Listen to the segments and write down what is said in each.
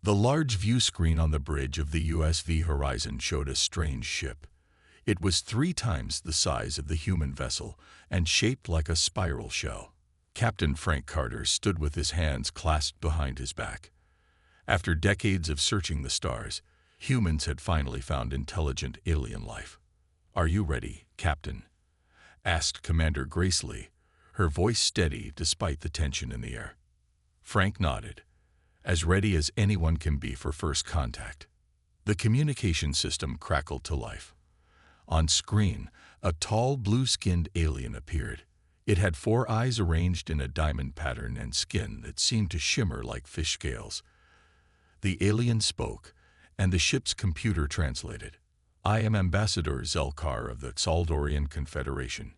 The large view screen on the bridge of the USV Horizon showed a strange ship. It was 3 times the size of the human vessel and shaped like a spiral shell. Captain Frank Carter stood with his hands clasped behind his back. After decades of searching the stars, humans had finally found intelligent alien life. "Are you ready, Captain?" asked Commander Grace Lee, her voice steady despite the tension in the air. Frank nodded, as ready as anyone can be for first contact. The communication system crackled to life. On screen, a tall, blue-skinned alien appeared. It had 4 eyes arranged in a diamond pattern and skin that seemed to shimmer like fish scales. The alien spoke, and the ship's computer translated. "I am Ambassador Zelkar of the Saldorian Confederation.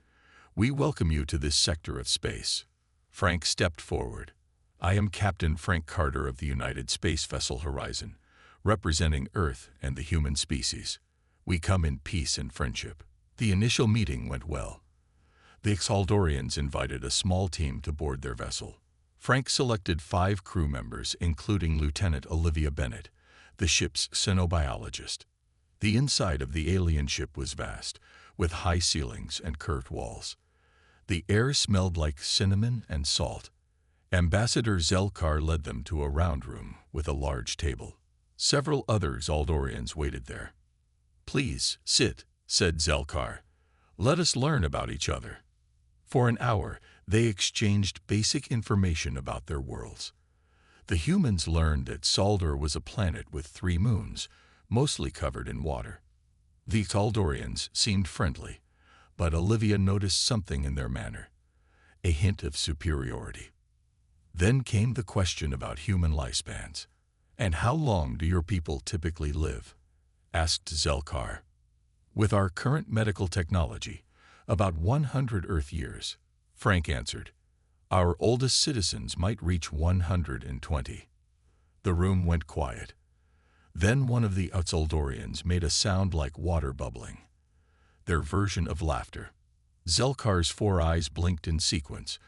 We welcome you to this sector of space." Frank stepped forward. "I am Captain Frank Carter of the United Space Vessel Horizon, representing Earth and the human species. We come in peace and friendship." The initial meeting went well. The Saldorians invited a small team to board their vessel. Frank selected 5 crew members, including Lieutenant Olivia Bennett, the ship's xenobiologist. The inside of the alien ship was vast, with high ceilings and curved walls. The air smelled like cinnamon and salt. Ambassador Zelkar led them to a round room with a large table. Several other Zaldorians waited there. "Please, sit," said Zelkar. "Let us learn about each other." For an hour, they exchanged basic information about their worlds. The humans learned that Saldor was a planet with 3 moons, mostly covered in water. The Saldorians seemed friendly, but Olivia noticed something in their manner, a hint of superiority. Then came the question about human lifespans. "And how long do your people typically live?" asked Zelkar. "With our current medical technology, about 100 Earth years," Frank answered. "Our oldest citizens might reach 120. The room went quiet. Then one of the Saldorians made a sound like water bubbling, their version of laughter. Zelkar's 4 eyes blinked in sequence,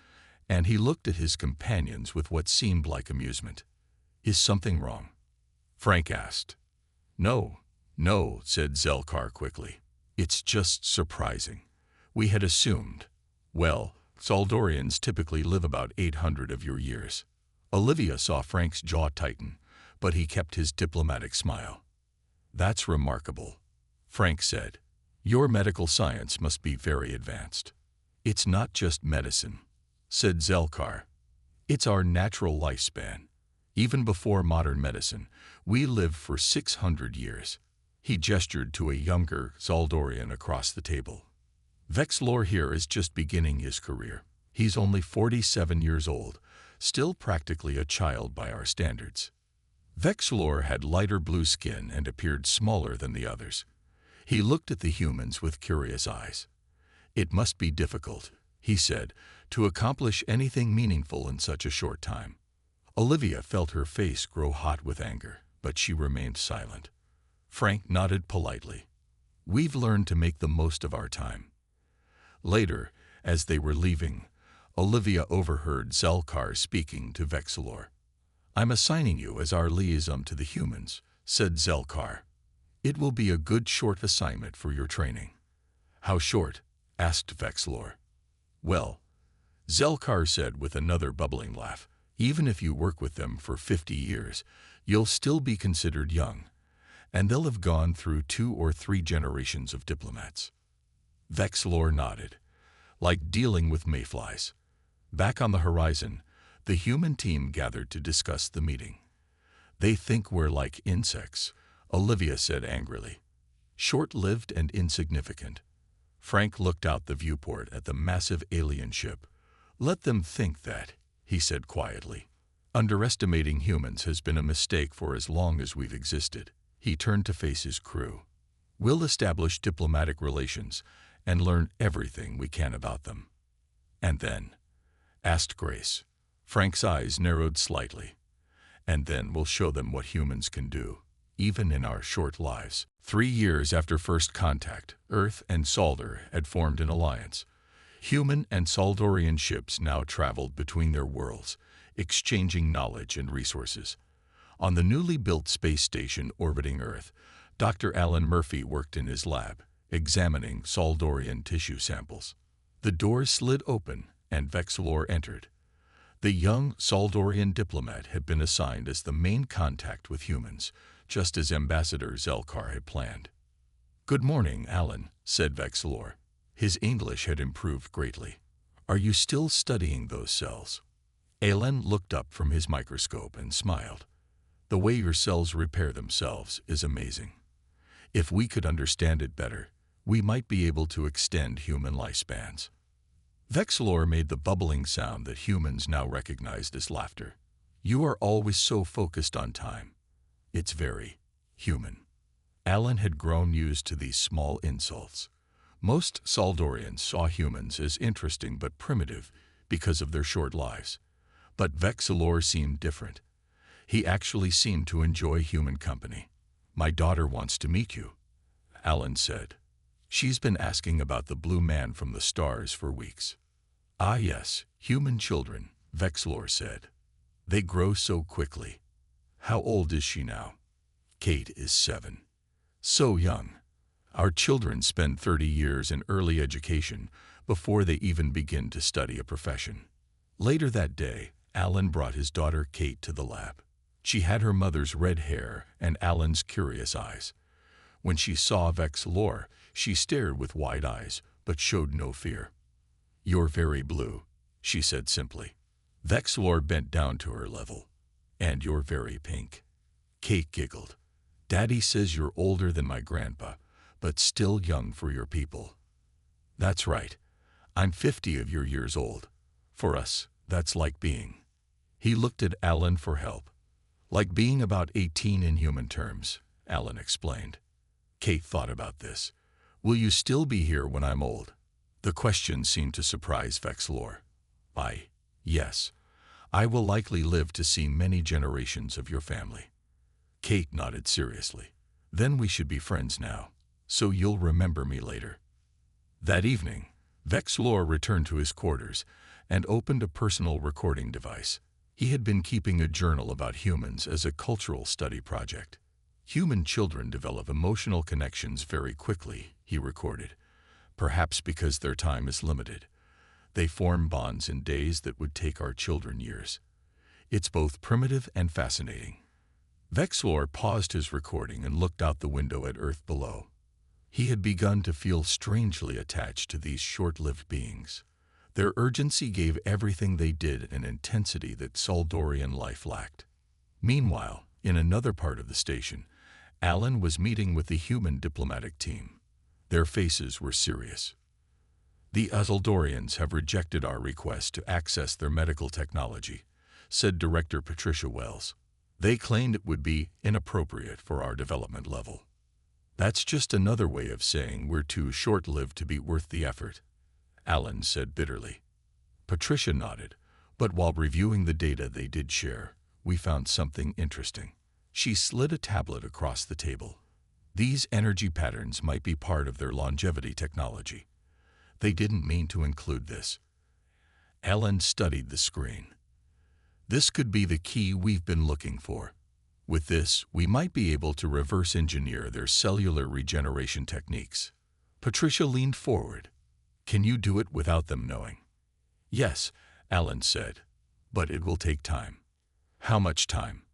and he looked at his companions with what seemed like amusement. "Is something wrong?" Frank asked. No, said Zelkar quickly. "It's just surprising. We had assumed, well, Saldorians typically live about 800 of your years." Olivia saw Frank's jaw tighten, but he kept his diplomatic smile. "That's remarkable," Frank said. "Your medical science must be very advanced." "It's not just medicine," said Zelkar. "It's our natural lifespan. Even before modern medicine, we lived for 600 years. He gestured to a younger Saldorian across the table. "Vexlor here is just beginning his career. He's only 47 years old, still practically a child by our standards." Vexlor had lighter blue skin and appeared smaller than the others. He looked at the humans with curious eyes. "It must be difficult," he said, "to accomplish anything meaningful in such a short time." Olivia felt her face grow hot with anger, but she remained silent. Frank nodded politely. "We've learned to make the most of our time." Later, as they were leaving, Olivia overheard Zelkar speaking to Vexlor. "I'm assigning you as our liaison to the humans," said Zelkar. "It will be a good short assignment for your training." "How short?" asked Vexlor. "Well," Zelkar said with another bubbling laugh, "even if you work with them for 50 years, you'll still be considered young, and they'll have gone through 2 or 3 generations of diplomats." Vexlor nodded, like dealing with mayflies. Back on the horizon, the human team gathered to discuss the meeting. "They think we're like insects," Olivia said angrily. "Short-lived and insignificant." Frank looked out the viewport at the massive alien ship. "Let them think that," he said quietly. "Underestimating humans has been a mistake for as long as we've existed." He turned to face his crew. "We'll establish diplomatic relations and learn everything we can about them." "And then?" asked Grace. Frank's eyes narrowed slightly. "And then we'll show them what humans can do, even in our short lives." 3 years after first contact, Earth and Saldor had formed an alliance. Human and Saldorian ships now traveled between their worlds, exchanging knowledge and resources. On the newly built space station orbiting Earth, Dr. Alan Murphy worked in his lab, examining Soldorian tissue samples. The doors slid open, and Vexilor entered. The young Soldorian diplomat had been assigned as the main contact with humans, just as Ambassador Zelkar had planned. "Good morning, Alan," said Vexilor. His English had improved greatly. "Are you still studying those cells?" Alan looked up from his microscope and smiled. "The way your cells repair themselves is amazing. If we could understand it better, we might be able to extend human lifespans." Vexilor made the bubbling sound that humans now recognized as laughter. "You are always so focused on time. It's very human." Alan had grown used to these small insults. Most Soldorians saw humans as interesting but primitive because of their short lives. But Vexilor seemed different. He actually seemed to enjoy human company. "My daughter wants to meet you," Alan said. "She's been asking about the blue man from the stars for weeks." "Ah yes, human children," Vexilor said. "They grow so quickly." "How old is she now?" "Kate is 7. So young. Our children spend 30 years in early education before they even begin to study a profession." Later that day, Alan brought his daughter Kate to the lab. She had her mother's red hair and Alan's curious eyes. When she saw Vexilor, she stared with wide eyes, but showed no fear. "You're very blue," she said simply. Vexilor bent down to her level. "And you're very pink." Kate giggled. "Daddy says you're older than my grandpa, but still young for your people." "That's right. I'm 50 of your years old. For us, that's like being—" He looked at Alan for help. "Like being about 18 in human terms," Alan explained. Kate thought about this. "Will you still be here when I'm old?" The question seemed to surprise Vexilor. Yes. I will likely live to see many generations of your family." Kate nodded seriously. "Then we should be friends now, so you'll remember me later." That evening, Vexilor returned to his quarters and opened a personal recording device. He had been keeping a journal about humans as a cultural study project. "Human children develop emotional connections very quickly," he recorded, "perhaps because their time is limited. They form bonds in days that would take our children years. It's both primitive and fascinating." Vexilor paused his recording and looked out the window at Earth below. He had begun to feel strangely attached to these short-lived beings. Their urgency gave everything they did an intensity that Soldorian life lacked. Meanwhile, in another part of the station, Alan was meeting with the human diplomatic team. Their faces were serious. "The Soldorians have rejected our request to access their medical technology," said Director Patricia Wells. "They claimed it would be inappropriate for our development level." "That's just another way of saying we're too short-lived to be worth the effort," Alan said bitterly. Patricia nodded, but while reviewing the data they did share, we found something interesting. She slid a tablet across the table. "These energy patterns might be part of their longevity technology. They didn't mean to include this." Alan studied the screen. "This could be the key we've been looking for. With this, we might be able to reverse engineer their cellular regeneration techniques." Patricia leaned forward. "Can you do it without them knowing?" "Yes," Alan said, "but it will take time." "How much time?"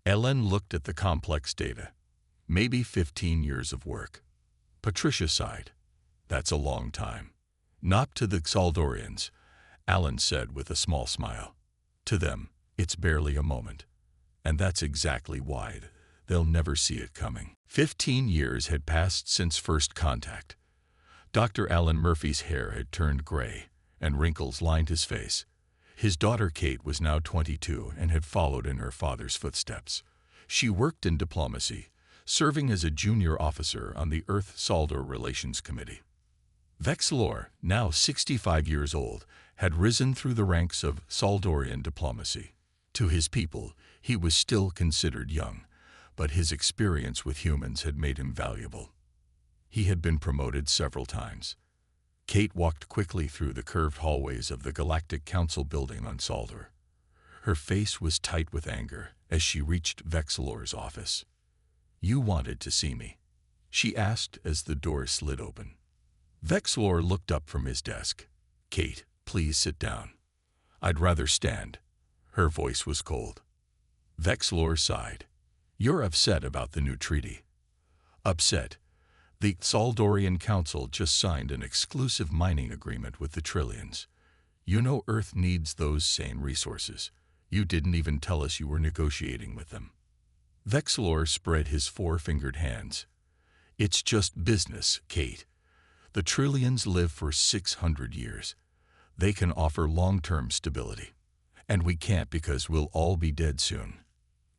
Alan looked at the complex data. "Maybe 15 years of work." Patricia sighed. "That's a long time." "Not to the Soldorians," Alan said with a small smile. "To them, it's barely a moment. And that's exactly why they'll never see it coming." 15 years had passed since first contact. Dr. Alan Murphy's hair had turned gray, and wrinkles lined his face. His daughter Kate was now 22 and had followed in her father's footsteps. She worked in diplomacy, serving as a junior officer on the Earth-Saldor Relations Committee. Vexilor, now 65 years old, had risen through the ranks of Soldorian diplomacy. To his people, he was still considered young, but his experience with humans had made him valuable. He had been promoted several times. Kate walked quickly through the curved hallways of the Galactic Council building on Saldor. Her face was tight with anger as she reached Vexilor's office. "You wanted to see me?" she asked as the door slid open. Vexilor looked up from his desk. "Kate, please sit down." "I'd rather stand." Her voice was cold. Vexilor sighed. "You're upset about the new treaty." "Upset? The Saldorian Council just signed an exclusive mining agreement with the Trillions. You know Earth needs those same resources. You didn't even tell us you were negotiating with them." Vexilor spread his four-fingered hands. "It's just business, Kate. The Trillions live for 600 years. They can offer long-term stability. And we can't because we'll all be dead soon."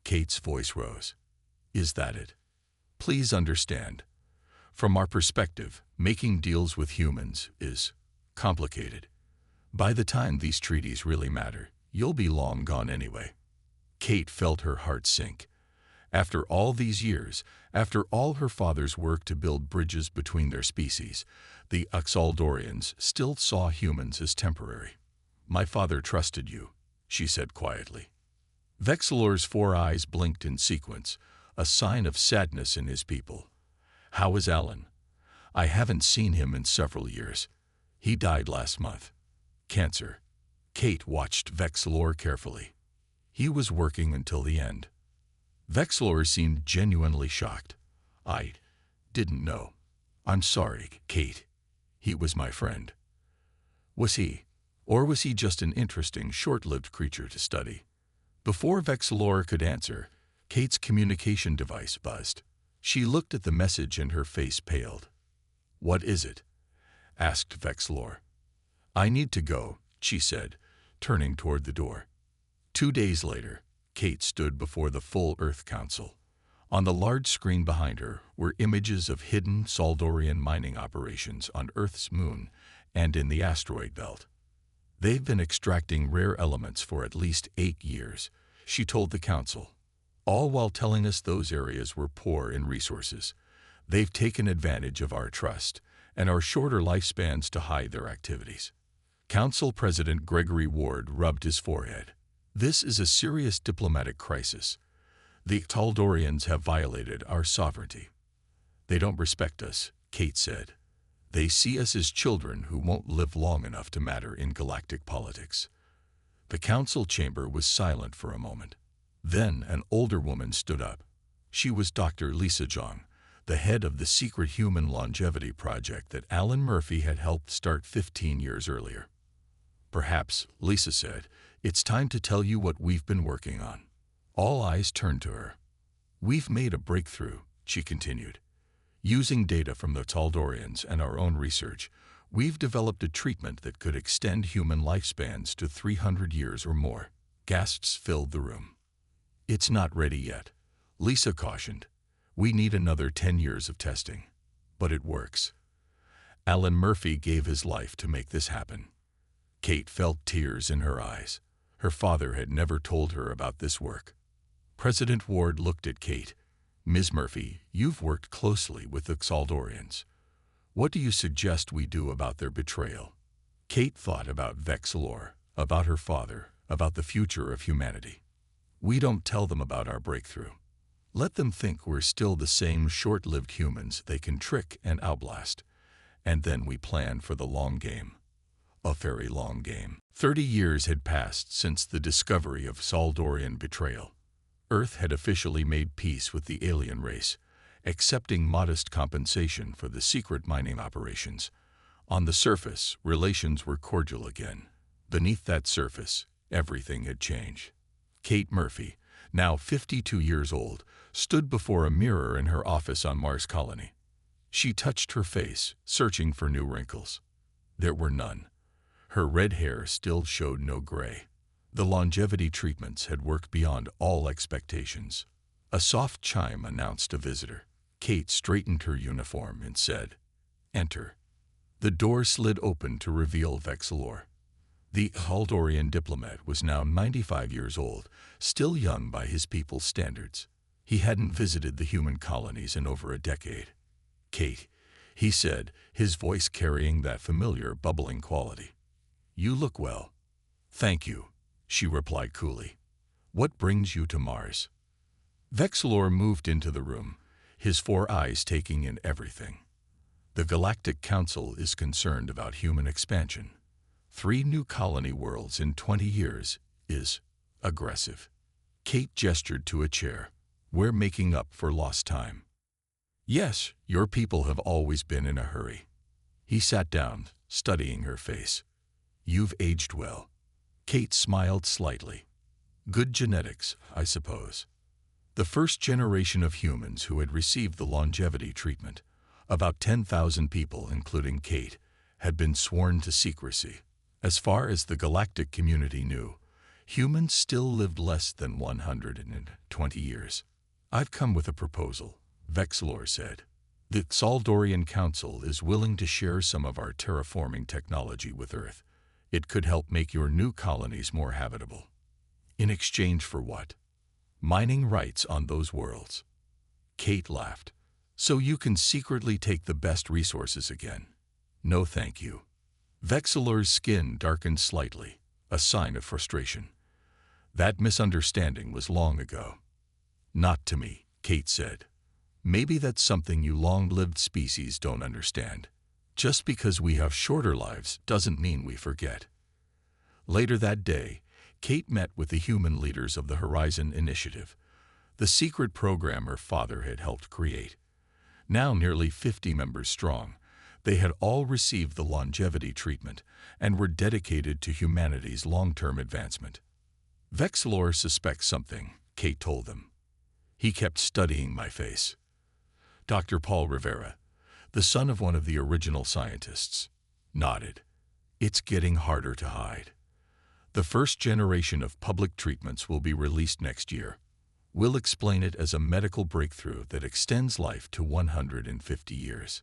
Kate's voice rose. "Is that it? Please understand. From our perspective, making deals with humans is complicated. By the time these treaties really matter, you'll be long gone anyway." Kate felt her heart sink. After all these years, after all her father's work to build bridges between their species, the Uxaldorians still saw humans as temporary. "My father trusted you," she said quietly. Vexilor's four eyes blinked in sequence, a sign of sadness in his people. "How is Alan?" "I haven't seen him in several years. He died last month. Cancer." Kate watched Vexilor carefully. "He was working until the end." Vexilor seemed genuinely shocked. "I didn't know. I'm sorry, Kate. He was my friend." "Was he? Or was he just an interesting, short-lived creature to study?" Before Vexilor could answer, Kate's communication device buzzed. She looked at the message and her face paled. "What is it?" asked Vexilor. "I need to go," she said, turning toward the door. 2 days later, Kate stood before the full Earth Council. On the large screen behind her were images of hidden Saldorian mining operations on Earth's moon and in the asteroid belt. "They've been extracting rare elements for at least 8 years, she told the Council, all while telling us those areas were poor in resources. They've taken advantage of our trust and our shorter lifespans to hide their activities." Council President Gregory Ward rubbed his forehead. "This is a serious diplomatic crisis. The Taldorians have violated our sovereignty." "They don't respect us," Kate said. "They see us as children who won't live long enough to matter in galactic politics." The council chamber was silent for a moment. Then an older woman stood up. She was Dr. Lisa Jong, the head of the secret human longevity project that Alan Murphy had helped start 15 years earlier. "Perhaps," Lisa said, "it's time to tell you what we've been working on." All eyes turned to her. "We've made a breakthrough," she continued. "Using data from the Taldorians and our own research, we've developed a treatment that could extend human lifespans to 300 years or more." Gasps filled the room. "It's not ready yet," Lisa cautioned. "We need another 10 years of testing. But it works. Alan Murphy gave his life to make this happen." Kate felt tears in her eyes. Her father had never told her about this work. President Ward looked at Kate. "Ms. Murphy, you've worked closely with the Xaldorians. What do you suggest we do about their betrayal?" Kate thought about Vexilor, about her father, about the future of humanity. "We don't tell them about our breakthrough. Let them think we're still the same short-lived humans they can trick and outblast. And then we plan for the long game. A very long game." 30 years had passed since the discovery of Saldorian betrayal. Earth had officially made peace with the alien race, accepting modest compensation for the secret mining operations. On the surface, relations were cordial again. Beneath that surface, everything had changed. Kate Murphy, now 52 years old, stood before a mirror in her office on Mars Colony. She touched her face, searching for new wrinkles. There were none. Her red hair still showed no gray. The longevity treatments had worked beyond all expectations. A soft chime announced a visitor. Kate straightened her uniform and said, "Enter." The door slid open to reveal Vexilor. The Haldorian diplomat was now 95 years old, still young by his people's standards. He hadn't visited the human colonies in over a decade. "Kate," he said, his voice carrying that familiar, bubbling quality. "You look well." "Thank you," she replied coolly. "What brings you to Mars?" Vexilor moved into the room, his 4 eyes taking in everything. "The Galactic Council is concerned about human expansion. 3 new colony worlds in 20 years is aggressive." Kate gestured to a chair. "We're making up for lost time." "Yes, your people have always been in a hurry." He sat down, studying her face. "You've aged well." Kate smiled slightly. "Good genetics, I suppose." The first generation of humans who had received the longevity treatment, about 10,000 people, including Kate, had been sworn to secrecy. As far as the galactic community knew, humans still lived less than 120 years. "I've come with a proposal," Vexilor said. "The Saldorian Council is willing to share some of our terraforming technology with Earth. It could help make your new colonies more habitable." "In exchange for what?" "Mining rights on those worlds." Kate laughed. "So you can secretly take the best resources again?" "No, thank you." Vexilor's skin darkened slightly, a sign of frustration. "That misunderstanding was long ago." "Not to me," Kate said. "Maybe that's something you long-lived species don't understand. Just because we have shorter lives doesn't mean we forget." Later that day, Kate met with the human leaders of the Horizon Initiative, the secret program her father had helped create. Now nearly 50 members strong, they had all received the longevity treatment and were dedicated to humanity's long-term advancement. "Vexilor suspects something," Kate told them. "He kept studying my face." Dr. Paul Rivera, the son of one of the original scientists, nodded. "It's getting harder to hide. The first generation of public treatments will be released next year. We'll explain it as a medical breakthrough that extends life to 150 years.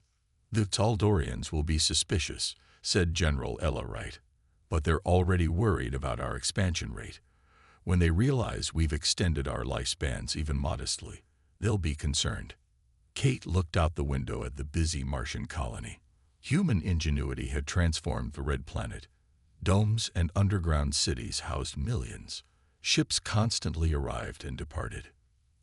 "The Saldorians will be suspicious," said General Ella Wright, "but they're already worried about our expansion rate. When they realize we've extended our lifespans even modestly, they'll be concerned." Kate looked out the window at the busy Martian colony. Human ingenuity had transformed the red planet. Domes and underground cities housed millions. Ships constantly arrived and departed.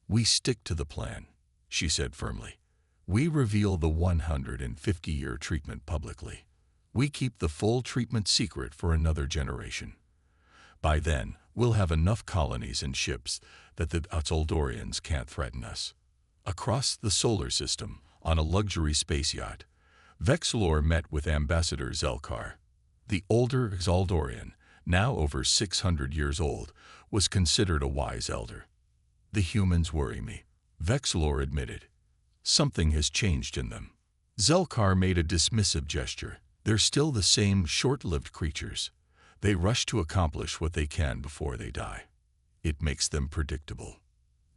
"We stick to the plan," she said firmly. "We reveal the 150-year treatment publicly. We keep the full treatment secret for another generation. By then, we'll have enough colonies and ships that the Saldorians can't threaten us." Across the solar system, on a luxury space yacht, Vexilor met with Ambassador Zelkar. The older Saldorian, now over 600 years old, was considered a wise elder. "The humans worry me," Vexilor admitted. "Something has changed in them." Zelkar made a dismissive gesture. "They're still the same short-lived creatures. They rush to accomplish what they can before they die. It makes them predictable."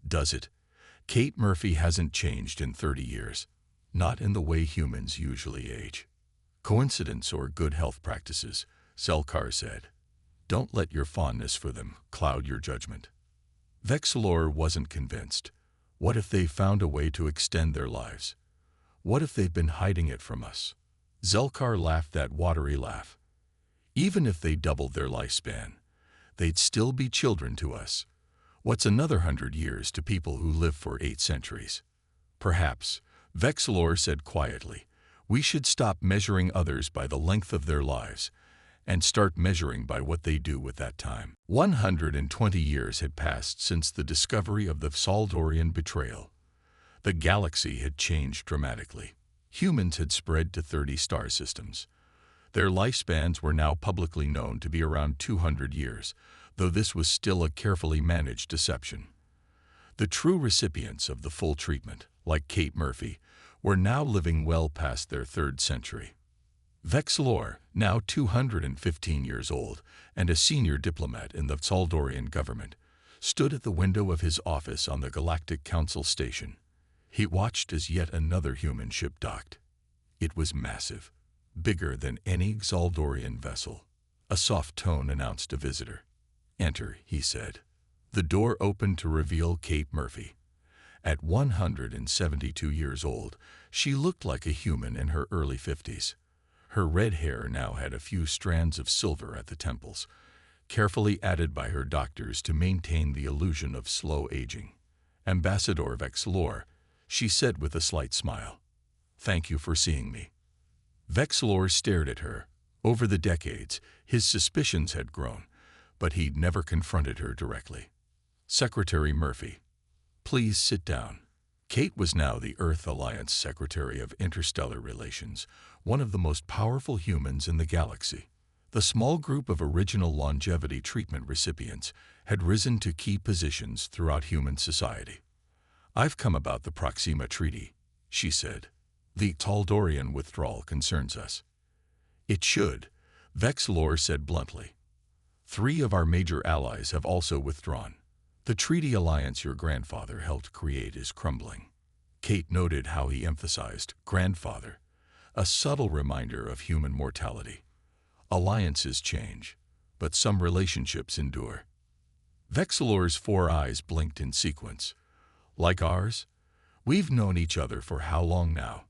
"Does it?" Kate Murphy hasn't changed in 30 years. Not in the way humans usually age. "Coincidence or good health practices," Zelkar said. "Don't let your fondness for them cloud your judgment." Vexilor wasn't convinced. What if they found a way to extend their lives? What if they've been hiding it from us? Zelkar laughed that watery laugh. "Even if they doubled their lifespan, they'd still be children to us. What's another 100 years to people who live for 8 centuries? Perhaps," Vexilor said quietly, "we should stop measuring others by the length of their lives and start measuring by what they do with that time." 120 years had passed since the discovery of the Saldorian betrayal. The galaxy had changed dramatically. Humans had spread to 30 star systems. Their lifespans were now publicly known to be around 200 years, though this was still a carefully managed deception. The true recipients of the full treatment, like Kate Murphy, were now living well past their 3rd century. Vexilor, now 215 years old and a senior diplomat in the Saldorian government, stood at the window of his office on the Galactic Council station. He watched as yet another human ship docked. It was massive, bigger than any Saldorian vessel. A soft tone announced a visitor. "Enter," he said. The door opened to reveal Kate Murphy. At 172 years old, she looked like a human in her early 50s. Her red hair now had a few strands of silver at the temples, carefully added by her doctors to maintain the illusion of slow aging. Ambassador Vexlor, she said with a slight smile. Thank you for seeing me. Vexlor stared at her. Over the decades, his suspicions had grown, but he'd never confronted her directly. Secretary Murphy, please sit down. Kate was now the Earth Alliance Secretary of Interstellar Relations, one of the most powerful humans in the galaxy. The small group of original longevity treatment recipients had risen to key positions throughout human society. I've come about the Proxima Treaty, she said. The Taldorian withdrawal concerns us. It should, Vexlor said bluntly. 3 of our major allies have also withdrawn. The treaty alliance your grandfather helped create is crumbling. Kate noted how he emphasized grandfather, a subtle reminder of human mortality. Alliances change, but some relationships endure. Vexlor's 4 eyes blinked in sequence. Like ours? We've known each other for how long now?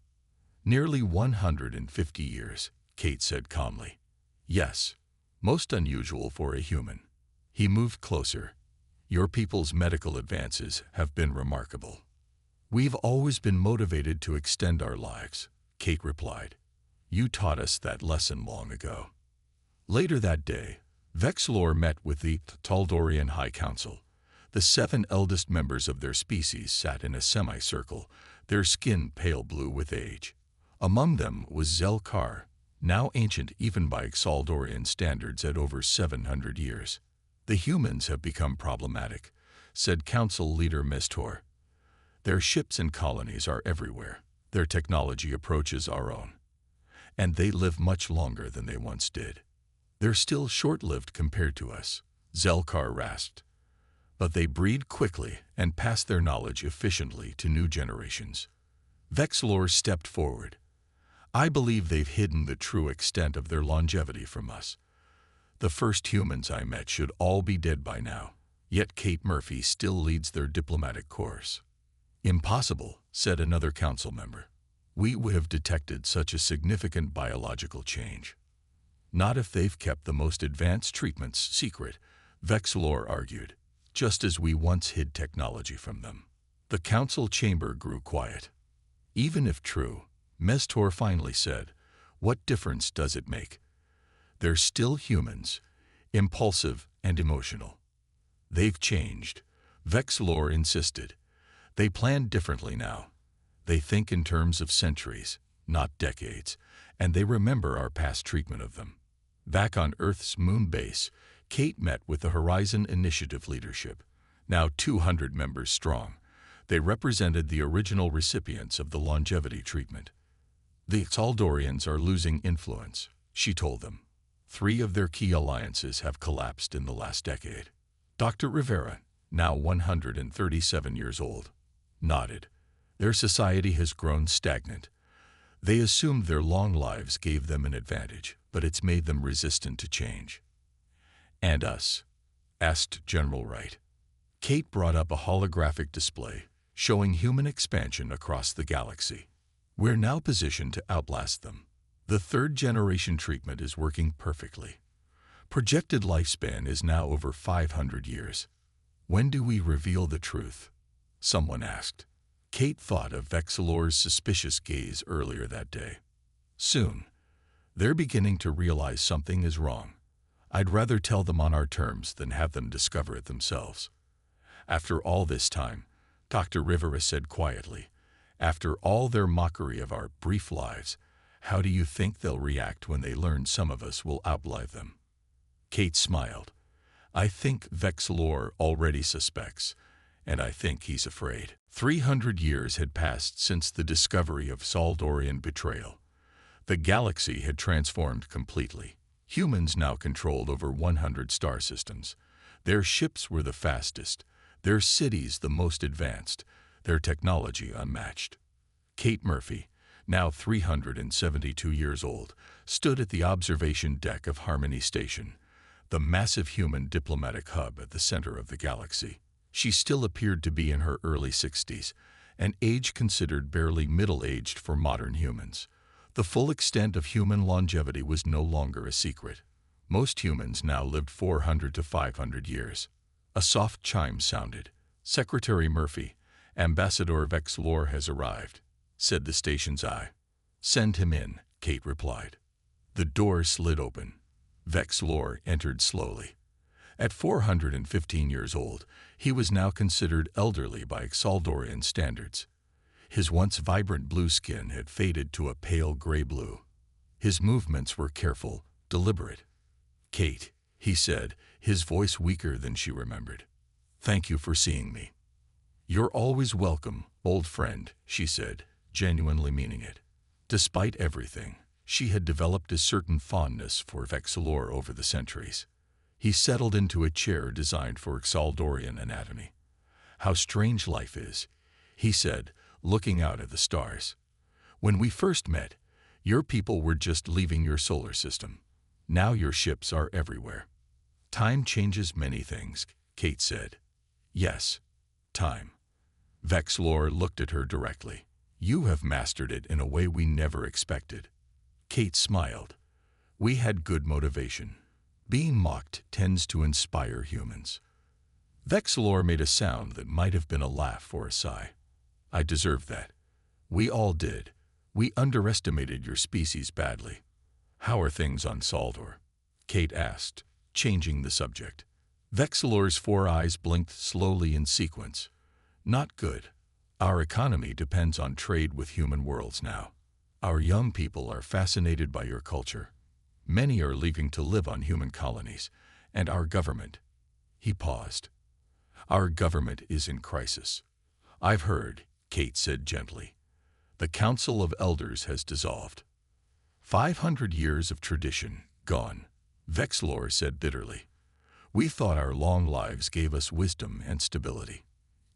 Nearly 150 years, Kate said calmly. Yes, most unusual for a human. He moved closer. Your people's medical advances have been remarkable. We've always been motivated to extend our lives, Kate replied. You taught us that lesson long ago. Later that day, Vexlor met with the Taldorian High Council. The 7 eldest members of their species sat in a semicircle, their skin pale blue with age. Among them was Zelkar, now ancient even by Xaldorian standards at over 700 years. The humans have become problematic, said Council Leader Mestor. Their ships and colonies are everywhere. Their technology approaches our own. And they live much longer than they once did. They're still short-lived compared to us, Zelkar rasped. But they breed quickly and pass their knowledge efficiently to new generations. Vexlor stepped forward. I believe they've hidden the true extent of their longevity from us. The first humans I met should all be dead by now, yet Kate Murphy still leads their diplomatic course. Impossible, said another council member. We would have detected such a significant biological change. Not if they've kept the most advanced treatments secret, Vexlor argued, just as we once hid technology from them. The council chamber grew quiet. Even if true, Mestor finally said, what difference does it make? They're still humans, impulsive and emotional. They've changed, Vexlor insisted. They plan differently now. They think in terms of centuries, not decades, and they remember our past treatment of them. Back on Earth's moon base, Kate met with the Horizon Initiative leadership, now 200 members strong. They represented the original recipients of the longevity treatment. The Xaldorians are losing influence, she told them. 3 of their key alliances have collapsed in the last decade. Dr. Rivera, now 137 years old, nodded. Their society has grown stagnant. They assumed their long lives gave them an advantage, but it's made them resistant to change. And us? Asked General Wright. Kate brought up a holographic display showing human expansion across the galaxy. We're now positioned to outlast them. The 3rd generation treatment is working perfectly. Projected lifespan is now over 500 years. When do we reveal the truth? Someone asked. Kate thought of Vexlor's suspicious gaze earlier that day. Soon. They're beginning to realize something is wrong. I'd rather tell them on our terms than have them discover it themselves. After all this time, Dr. Rivera said quietly, after all their mockery of our brief lives, how do you think they'll react when they learn some of us will outlive them? Kate smiled. I think Vexlor already suspects, and I think he's afraid. 300 years had passed since the discovery of Xaldorian betrayal. The galaxy had transformed completely. Humans now controlled over 100 star systems. Their ships were the fastest, their cities the most advanced, their technology unmatched. Kate Murphy, now 372 years old, stood at the observation deck of Harmony Station, the massive human diplomatic hub at the center of the galaxy. She still appeared to be in her early 60s, an age considered barely middle-aged for modern humans. The full extent of human longevity was no longer a secret. Most humans now lived 400 to 500 years. A soft chime sounded. "Secretary Murphy, Ambassador Vexlor has arrived," said the station's eye. "Send him in," Kate replied. The door slid open. Vexlor entered slowly. At 415 years old, he was now considered elderly by Exaldorian standards. His once vibrant blue skin had faded to a pale gray blue. His movements were careful, deliberate. "Kate," he said, his voice weaker than she remembered. "Thank you for seeing me." "You're always welcome, old friend," she said, genuinely meaning it. Despite everything, she had developed a certain fondness for Vexlor over the centuries. He settled into a chair designed for Exaldorian anatomy. "How strange life is," he said, looking out at the stars. "When we first met, your people were just leaving your solar system. Now your ships are everywhere." "Time changes many things," Kate said. "Yes, time." Vexlor looked at her directly. "You have mastered it in a way we never expected." Kate smiled. "We had good motivation. Being mocked tends to inspire humans." Vexlor made a sound that might have been a laugh or a sigh. "I deserve that. We all did. We underestimated your species badly." "How are things on Saldor?" Kate asked, changing the subject. Vexlor's 4 eyes blinked slowly in sequence. "Not good. Our economy depends on trade with human worlds now. Our young people are fascinated by your culture. Many are leaving to live on human colonies, and our government—" He paused. "Our government is in crisis. I've heard," Kate said gently. "The Council of Elders has dissolved. 500 years of tradition gone," Vexlor said bitterly. "We thought our long lives gave us wisdom and stability.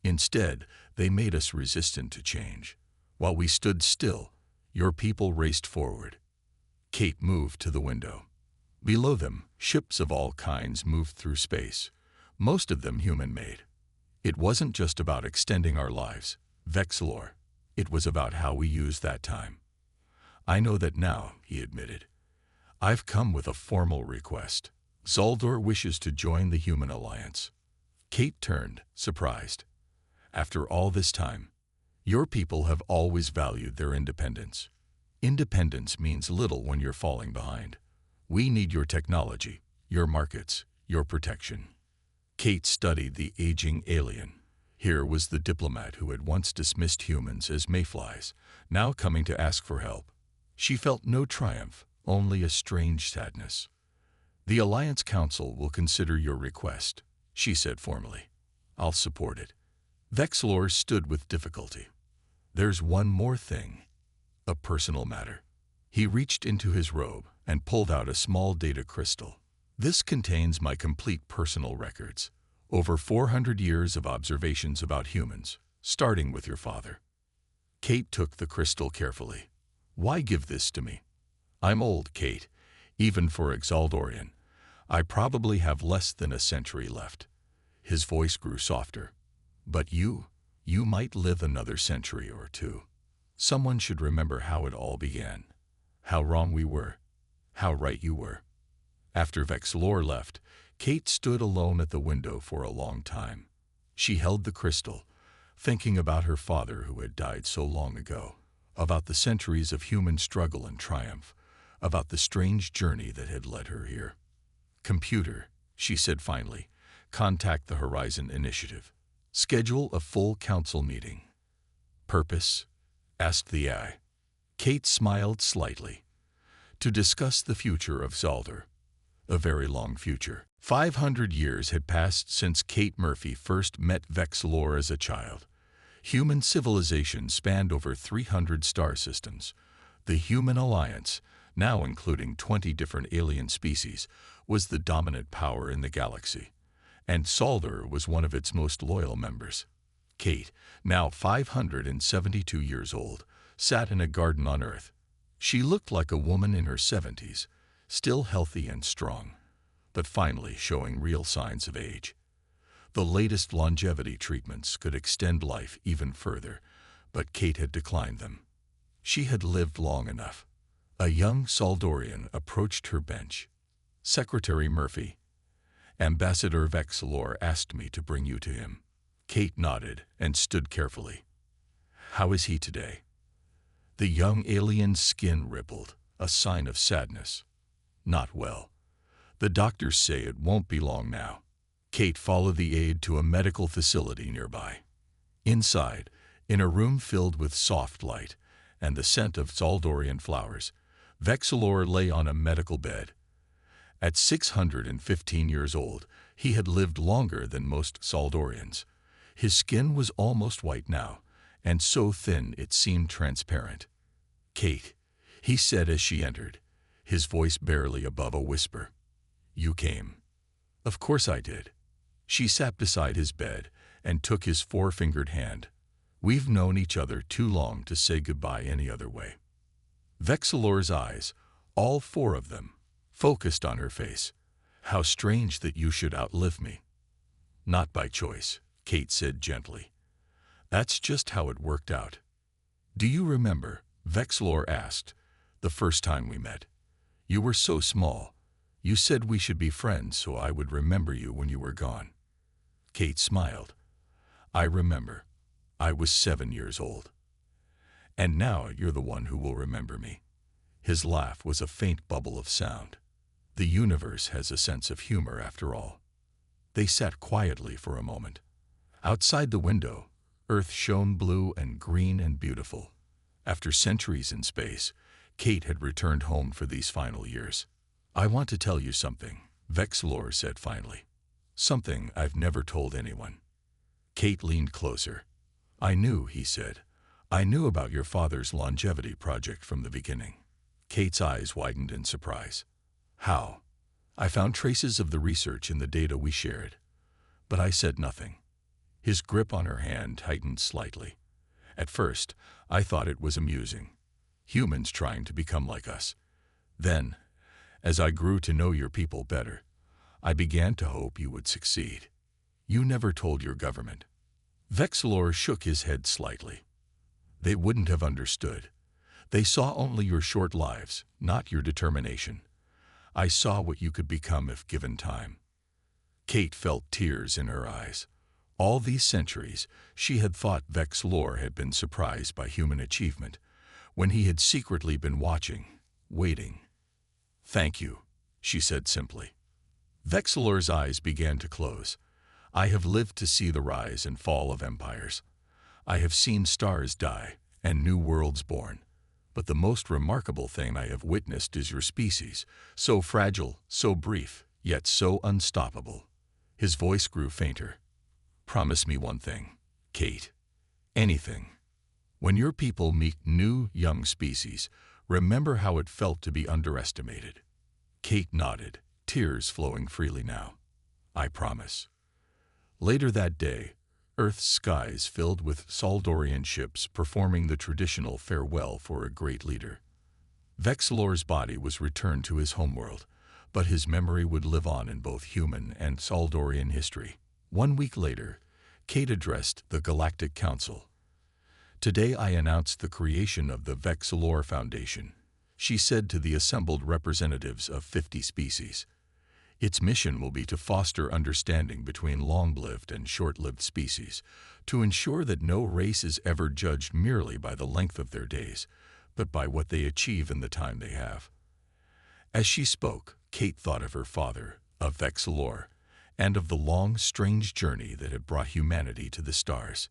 Instead, they made us resistant to change. While we stood still, your people raced forward." Kate moved to the window. Below them, ships of all kinds moved through space, most of them human-made. "It wasn't just about extending our lives, Vexlor. It was about how we use that time." "I know that now," he admitted. "I've come with a formal request. Saldor wishes to join the Human Alliance." Kate turned, surprised. "After all this time, your people have always valued their independence. Independence means little when you're falling behind. We need your technology, your markets, your protection." Kate studied the aging alien. Here was the diplomat who had once dismissed humans as mayflies, now coming to ask for help. She felt no triumph, only a strange sadness. "The Alliance Council will consider your request," she said formally. "I'll support it." Vexlor stood with difficulty. "There's one more thing. A personal matter." He reached into his robe and pulled out a small data crystal. "This contains my complete personal records. Over 400 years of observations about humans, starting with your father." Kate took the crystal carefully. "Why give this to me? I'm old, Kate, even for Exaldorian. I probably have less than a century left." His voice grew softer. "But you might live another century or two. Someone should remember how it all began. How wrong we were. How right you were." After Vexlor left, Kate stood alone at the window for a long time. She held the crystal, thinking about her father who had died so long ago, about the centuries of human struggle and triumph, about the strange journey that had led her here. "Computer," she said finally, "contact the Horizon Initiative. Schedule a full council meeting." "Purpose?" asked the AI. Kate smiled slightly. "To discuss the future of Saldor. A very long future." 500 years had passed since Kate Murphy first met Vexlor as a child. Human civilization spanned over 300 star systems. The Human Alliance, now including 20 different alien species, was the dominant power in the galaxy. And Saldor was one of its most loyal members. Kate, now 572 years old, sat in a garden on Earth. She looked like a woman in her 70s, still healthy and strong, but finally showing real signs of age. The latest longevity treatments could extend life even further, but Kate had declined them. She had lived long enough. A young Saldorian approached her bench. Secretary Murphy. Ambassador Vexilor asked me to bring you to him. Kate nodded and stood carefully. How is he today? The young alien's skin rippled, a sign of sadness. Not well. The doctors say it won't be long now. Kate followed the aide to a medical facility nearby. Inside, in a room filled with soft light and the scent of Saldorian flowers, Vexilor lay on a medical bed. At 615 years old, he had lived longer than most Saldorians. His skin was almost white now, and so thin it seemed transparent. Kate, he said as she entered, his voice barely above a whisper. You came. Of course I did. She sat beside his bed and took his four-fingered hand. We've known each other too long to say goodbye any other way. Vexilor's eyes, all four of them, focused on her face. How strange that you should outlive me. Not by choice, Kate said gently. That's just how it worked out. Do you remember, Vexilor asked, the first time we met? You were so small. You said we should be friends so I would remember you when you were gone. Kate smiled. I remember. I was 7 years old. And now you're the one who will remember me. His laugh was a faint bubble of sound. The universe has a sense of humor after all. They sat quietly for a moment. Outside the window, Earth shone blue and green and beautiful. After centuries in space, Kate had returned home for these final years. I want to tell you something, Vexilor said finally. Something I've never told anyone. Kate leaned closer. I knew, he said. I knew about your father's longevity project from the beginning. Kate's eyes widened in surprise. How? I found traces of the research in the data we shared. But I said nothing. His grip on her hand tightened slightly. At first, I thought it was amusing. Humans trying to become like us. Then, as I grew to know your people better, I began to hope you would succeed. You never told your government. Vexilor shook his head slightly. They wouldn't have understood. They saw only your short lives, not your determination. I saw what you could become if given time. Kate felt tears in her eyes. All these centuries, she had thought Vexilor had been surprised by human achievement, when he had secretly been watching, waiting. Thank you, she said simply. Vexilor's eyes began to close. I have lived to see the rise and fall of empires. I have seen stars die and new worlds born. But the most remarkable thing I have witnessed is your species, so fragile, so brief, yet so unstoppable. His voice grew fainter. Promise me one thing, Kate. Anything. When your people meet new, young species, remember how it felt to be underestimated. Kate nodded, tears flowing freely now. I promise. Later that day, Earth's skies filled with Saldorian ships performing the traditional farewell for a great leader. Vexilor's body was returned to his homeworld, but his memory would live on in both human and Saldorian history. 1 week later, Kate addressed the Galactic Council. Today I announced the creation of the Vexilor Foundation, she said to the assembled representatives of 50 species. Its mission will be to foster understanding between long-lived and short-lived species, to ensure that no race is ever judged merely by the length of their days, but by what they achieve in the time they have. As she spoke, Kate thought of her father, of Vexilor, and of the long, strange journey that had brought humanity to the stars.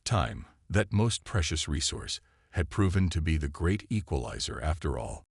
Time, that most precious resource, had proven to be the great equalizer after all.